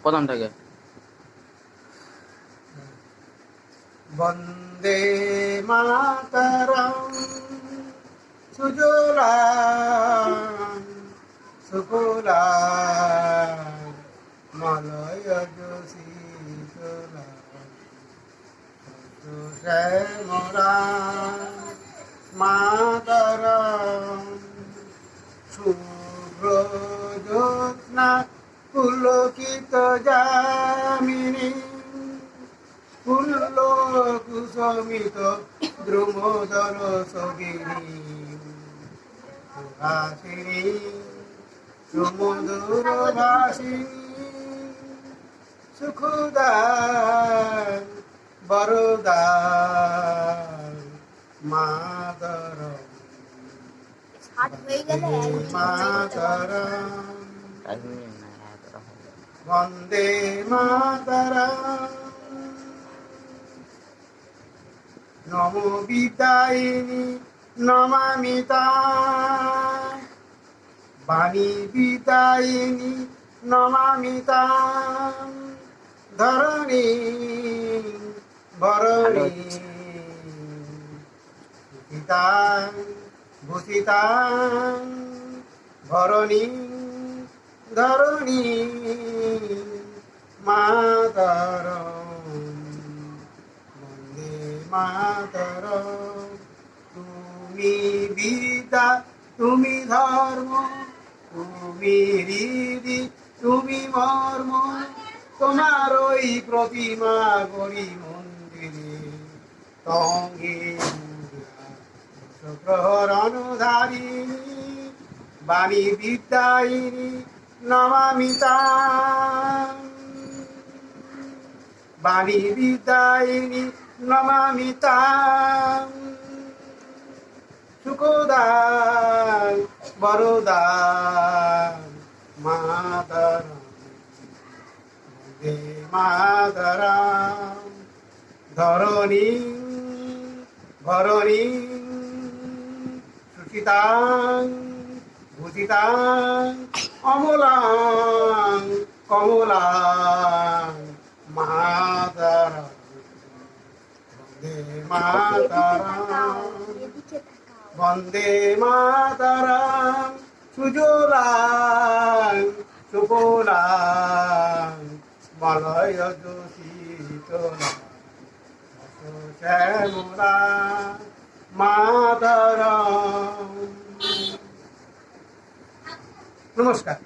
প্রথম থেকে। বন্দে মাতরম সুজলাং সুফলাং মলয়জ শীতলাং শ্যামলাং মাতরম শুভ্র জ্যোৎস্না পুলকিত যামিনী ফুল্ল কুসমিত দ্রুমদল সগিনী সুহাসিনী সুমধুর ভাসিনী সুখদান বরদান মাতরম মাতরম বন্দে মাতরম নমো বিদায়িনী নমামি তাং বাণী বিদায়িনী নমামি তাং ধরণী বরণী ভূষিতাং ভূষিতাং ভরণী ধরণী মাতরম মাতরম তুমি বিদ্যা তুমি ধর্ম তুমি হৃদি তুমি মর্ম তোমার ওই প্রতিমা গড়ি মন্দিরে তঙ্গে প্রহরণধারিণী বাণী বিদ্যায়িনী নমামি তাং বাণী বিদ্যায়িনী নমামি তাং সুখদাং বরদাং মাতরম বন্দে মাতরম ধরণী ভরণী সুচিতাং ভূষিতাং অমলাং কমলাং মাতরম বন্দে মাতরম বন্দে মাতরম সুজলাং সুফলাং মলয়জ শীতলাং শ্যামলাং মাতরম। নমস্কার।